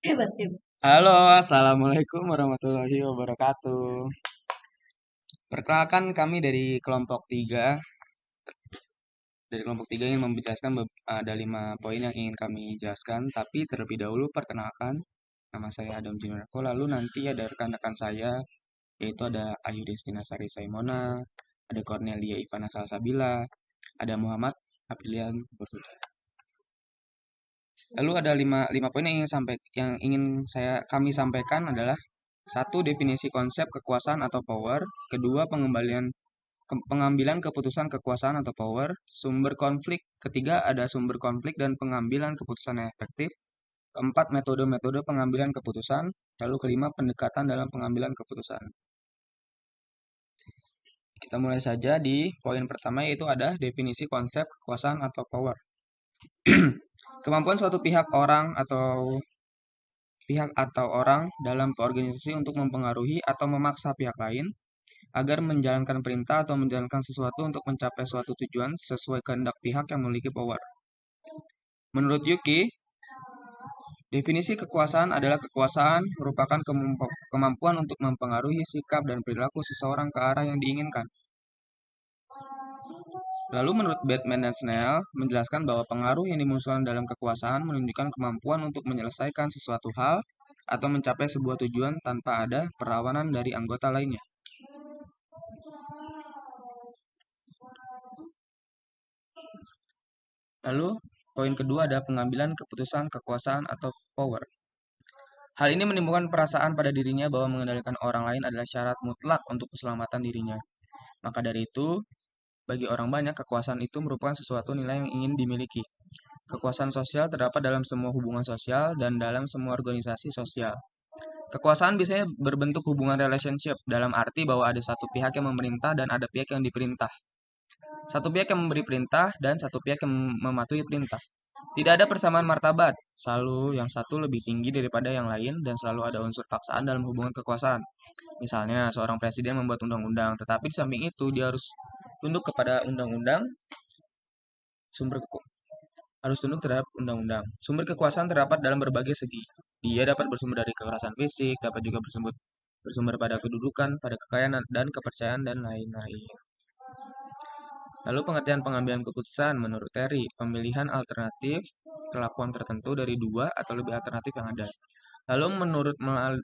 Hebat, hebat. Halo, assalamualaikum warahmatullahi wabarakatuh. Perkenalkan kami dari kelompok 3. Dari kelompok 3 ingin menjelaskan ada 5 poin yang ingin kami jelaskan. Tapi terlebih dahulu perkenalkan, nama saya Adam Jimarko. Lalu nanti ada rekan-rekan saya, yaitu ada Ayu Destina Sari Saimona, ada Cornelia Ivana Salsabila, ada Muhammad Aprilian Bertuda. Lalu ada lima poin yang ingin kami sampaikan adalah: satu, definisi konsep kekuasaan atau power. Kedua, pengambilan keputusan kekuasaan atau power. Sumber konflik. Ketiga, ada sumber konflik dan pengambilan keputusan yang efektif. Keempat, metode-metode pengambilan keputusan. Lalu kelima, pendekatan dalam pengambilan keputusan. Kita mulai saja di poin pertama, yaitu ada definisi konsep kekuasaan atau power. Kemampuan suatu pihak atau orang dalam organisasi untuk mempengaruhi atau memaksa pihak lain agar menjalankan perintah atau menjalankan sesuatu untuk mencapai suatu tujuan sesuai kehendak pihak yang memiliki power. Menurut Yuki, definisi kekuasaan adalah kekuasaan merupakan kemampuan untuk mempengaruhi sikap dan perilaku seseorang ke arah yang diinginkan. Lalu menurut Batman dan Snell, menjelaskan bahwa pengaruh yang dimunculkan dalam kekuasaan menunjukkan kemampuan untuk menyelesaikan sesuatu hal atau mencapai sebuah tujuan tanpa ada perlawanan dari anggota lainnya. Lalu, poin kedua ada pengambilan keputusan kekuasaan atau power. Hal ini menimbulkan perasaan pada dirinya bahwa mengendalikan orang lain adalah syarat mutlak untuk keselamatan dirinya. Maka dari itu, bagi orang banyak, kekuasaan itu merupakan sesuatu nilai yang ingin dimiliki. Kekuasaan sosial terdapat dalam semua hubungan sosial dan dalam semua organisasi sosial. Kekuasaan biasanya berbentuk hubungan relationship, dalam arti bahwa ada satu pihak yang memerintah dan ada pihak yang diperintah. Satu pihak yang memberi perintah dan satu pihak yang mematuhi perintah. Tidak ada persamaan martabat, selalu yang satu lebih tinggi daripada yang lain dan selalu ada unsur paksaan dalam hubungan kekuasaan. Misalnya, seorang presiden membuat undang-undang, tetapi di samping itu dia tunduk kepada undang-undang, sumber harus tunduk terhadap undang-undang. Sumber kekuasaan terdapat dalam berbagai segi. Dia dapat bersumber dari kekerasan fisik, dapat juga bersumber pada kedudukan, pada kekayaan dan kepercayaan dan lain-lain. Lalu pengertian pengambilan keputusan menurut Terry, pemilihan alternatif kelakuan tertentu dari dua atau lebih alternatif yang ada. Lalu menurut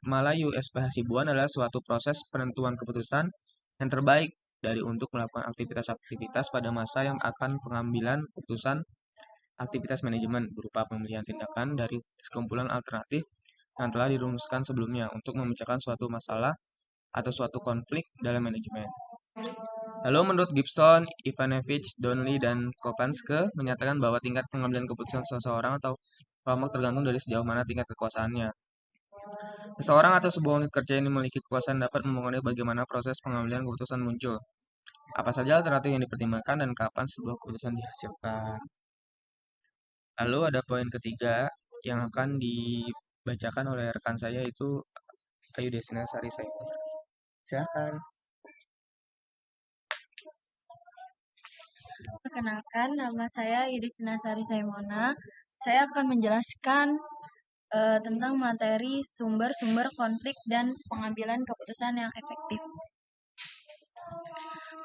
Malayu SPH Sibuan adalah suatu proses penentuan keputusan yang terbaik dari untuk melakukan aktivitas-aktivitas pada masa yang akan pengambilan keputusan aktivitas manajemen berupa pemilihan tindakan dari sekumpulan alternatif yang telah dirumuskan sebelumnya untuk memecahkan suatu masalah atau suatu konflik dalam manajemen. Lalu menurut Gibson, Ivanovich, Donnelly, dan Kopanske menyatakan bahwa tingkat pengambilan keputusan seseorang atau kelompok tergantung dari sejauh mana tingkat kekuasaannya. Seseorang atau sebuah unit kerja yang memiliki kekuasaan dapat mempengaruhi bagaimana proses pengambilan keputusan muncul, apa saja alternatif yang dipertimbangkan, dan kapan sebuah keputusan dihasilkan. Lalu ada poin ketiga yang akan dibacakan oleh rekan saya, itu Ayu Desina Sari Saimona. Silakan. Perkenalkan, nama saya Yudis Nasari Saimona. Saya akan menjelaskan tentang materi sumber-sumber konflik dan pengambilan keputusan yang efektif.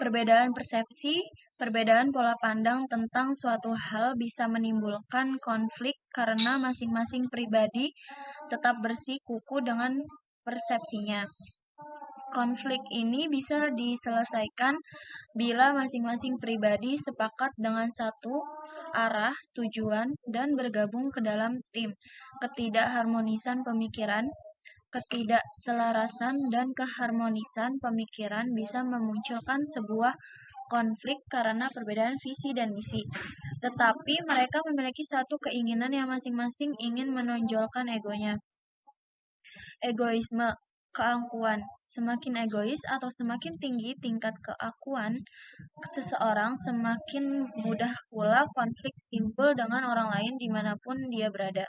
Perbedaan persepsi, perbedaan pola pandang tentang suatu hal bisa menimbulkan konflik karena masing-masing pribadi tetap bersikuku dengan persepsinya. Konflik ini bisa diselesaikan bila masing-masing pribadi sepakat dengan satu arah tujuan dan bergabung ke dalam tim. Ketidakharmonisan pemikiran, ketidakselarasan, dan keharmonisan pemikiran bisa memunculkan sebuah konflik karena perbedaan visi dan misi. Tetapi mereka memiliki satu keinginan yang masing-masing ingin menonjolkan egonya. Egoisme, keangkuhan. Semakin egois atau semakin tinggi tingkat keakuan seseorang, semakin mudah pula konflik timbul dengan orang lain dimanapun dia berada.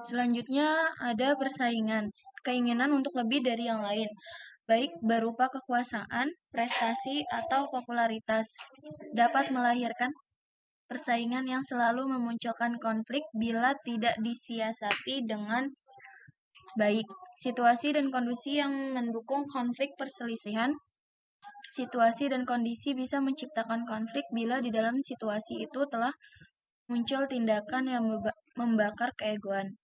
Selanjutnya ada persaingan, keinginan untuk lebih dari yang lain. baik berupa kekuasaan, prestasi, atau popularitas, dapat melahirkan persaingan yang selalu memunculkan konflik bila tidak disiasati dengan baik. Situasi dan kondisi yang mendukung konflik perselisihan. Situasi dan kondisi bisa menciptakan konflik bila di dalam situasi itu telah muncul tindakan yang membakar keegoan.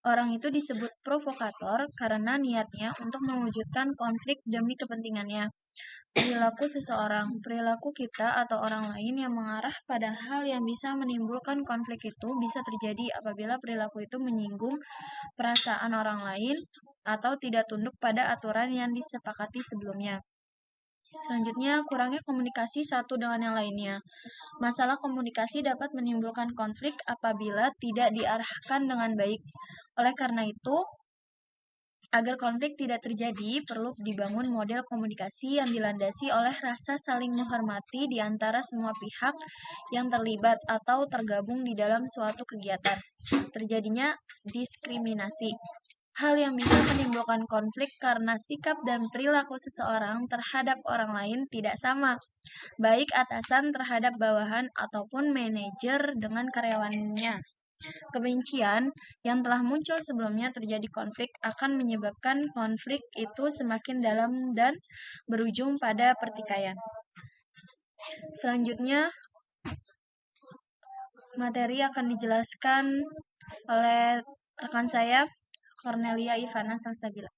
Orang itu disebut provokator karena niatnya untuk mewujudkan konflik demi kepentingannya. Perilaku seseorang, perilaku kita atau orang lain yang mengarah pada hal yang bisa menimbulkan konflik itu bisa terjadi apabila perilaku itu menyinggung perasaan orang lain atau tidak tunduk pada aturan yang disepakati sebelumnya. Selanjutnya, kurangnya komunikasi satu dengan yang lainnya. Masalah komunikasi dapat menimbulkan konflik apabila tidak diarahkan dengan baik. Oleh karena itu, agar konflik tidak terjadi, perlu dibangun model komunikasi yang dilandasi oleh rasa saling menghormati di antara semua pihak yang terlibat atau tergabung di dalam suatu kegiatan. Terjadinya diskriminasi. Hal yang bisa menimbulkan konflik karena sikap dan perilaku seseorang terhadap orang lain tidak sama, baik atasan terhadap bawahan ataupun manajer dengan karyawannya. Kebencian yang telah muncul sebelumnya terjadi konflik akan menyebabkan konflik itu semakin dalam dan berujung pada pertikaian. Selanjutnya, materi akan dijelaskan oleh rekan saya, Cornelia Ivana Salsabila.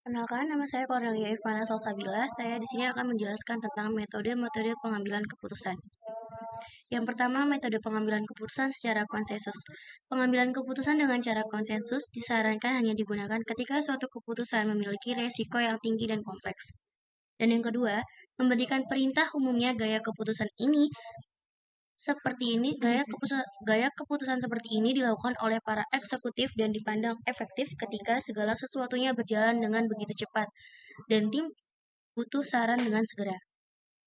Perkenalkan, nama saya Cornelia Ivana Salsabila. Saya di sini akan menjelaskan tentang metode-metode pengambilan keputusan. Yang pertama, metode pengambilan keputusan secara konsensus. Pengambilan keputusan dengan cara konsensus disarankan hanya digunakan ketika suatu keputusan memiliki resiko yang tinggi dan kompleks. Dan yang kedua, memberikan perintah umumnya gaya keputusan gaya keputusan seperti ini dilakukan oleh para eksekutif dan dipandang efektif ketika segala sesuatunya berjalan dengan begitu cepat dan tim butuh saran dengan segera.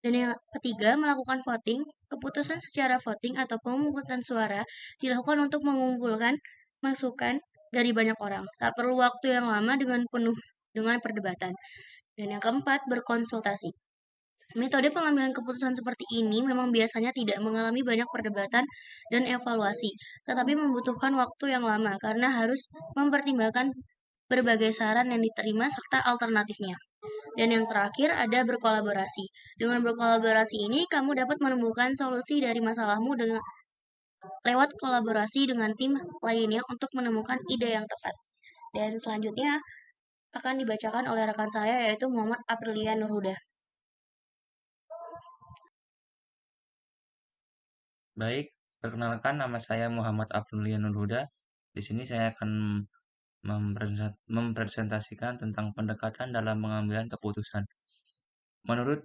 Dan yang ketiga, melakukan voting. Keputusan secara voting atau pemungutan suara dilakukan untuk mengumpulkan masukan dari banyak orang. Tak perlu waktu yang lama dengan perdebatan. Dan yang keempat, berkonsultasi. Metode pengambilan keputusan seperti ini memang biasanya tidak mengalami banyak perdebatan dan evaluasi, tetapi membutuhkan waktu yang lama karena harus mempertimbangkan berbagai saran yang diterima serta alternatifnya. Dan yang terakhir ada berkolaborasi. Dengan berkolaborasi ini, kamu dapat menemukan solusi dari masalahmu lewat kolaborasi dengan tim lainnya untuk menemukan ide yang tepat. Dan selanjutnya akan dibacakan oleh rekan saya yaitu Muhammad Aprilia Nurhuda. Baik, perkenalkan nama saya Muhammad Abdullian Nurhuda. Di sini saya akan mempresentasikan tentang pendekatan dalam pengambilan keputusan. Menurut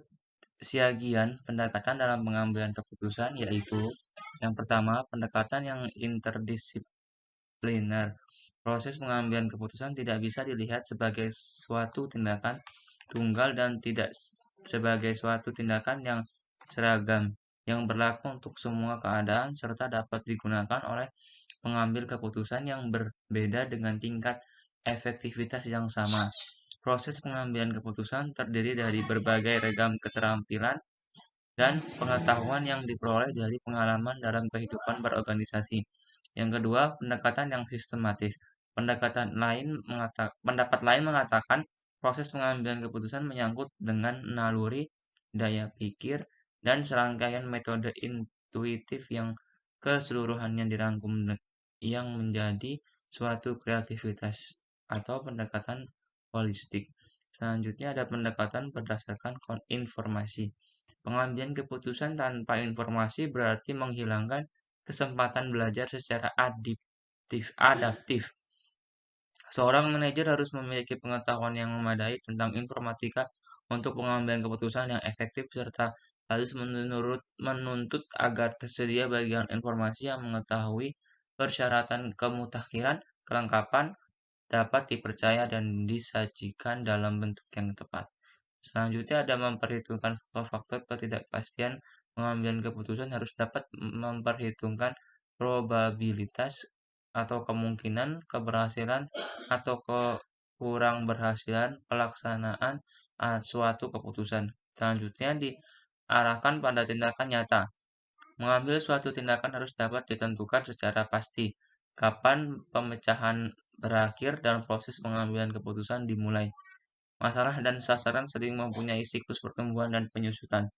Siagian, pendekatan dalam pengambilan keputusan yaitu yang pertama, pendekatan yang interdisipliner. Proses pengambilan keputusan tidak bisa dilihat sebagai suatu tindakan tunggal dan tidak sebagai suatu tindakan yang seragam yang berlaku untuk semua keadaan serta dapat digunakan oleh pengambil keputusan yang berbeda dengan tingkat efektivitas yang sama. Proses pengambilan keputusan terdiri dari berbagai ragam keterampilan dan pengetahuan yang diperoleh dari pengalaman dalam kehidupan berorganisasi. Yang kedua, pendekatan yang sistematis. Pendapat lain mengatakan proses pengambilan keputusan menyangkut dengan naluri, daya pikir, dan serangkaian metode intuitif yang keseluruhannya dirangkum yang menjadi suatu kreativitas atau pendekatan holistik. Selanjutnya ada pendekatan berdasarkan informasi. Pengambilan keputusan tanpa informasi berarti menghilangkan kesempatan belajar secara adaptif. Seorang manajer harus memiliki pengetahuan yang memadai tentang informatika untuk pengambilan keputusan yang efektif serta harus menuntut agar tersedia bagian informasi yang mengetahui persyaratan kemutakhiran, kelengkapan, dapat dipercaya dan disajikan dalam bentuk yang tepat. Selanjutnya ada memperhitungkan faktor-faktor ketidakpastian pengambilan keputusan harus dapat memperhitungkan probabilitas atau kemungkinan keberhasilan atau kurang berhasilan pelaksanaan suatu keputusan. Selanjutnya diarahkan pada tindakan nyata. Mengambil suatu tindakan harus dapat ditentukan secara pasti kapan pemecahan berakhir dan proses pengambilan keputusan dimulai. Masalah dan sasaran sering mempunyai siklus pertumbuhan dan penyusutan.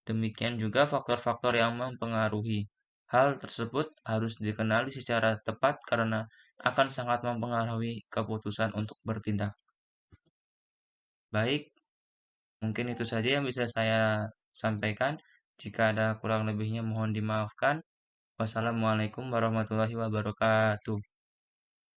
Demikian juga faktor-faktor yang mempengaruhi. Hal tersebut harus dikenali secara tepat karena akan sangat mempengaruhi keputusan untuk bertindak. Baik, mungkin itu saja yang bisa saya sampaikan. Jika ada kurang lebihnya mohon dimaafkan. Wassalamualaikum warahmatullahi wabarakatuh.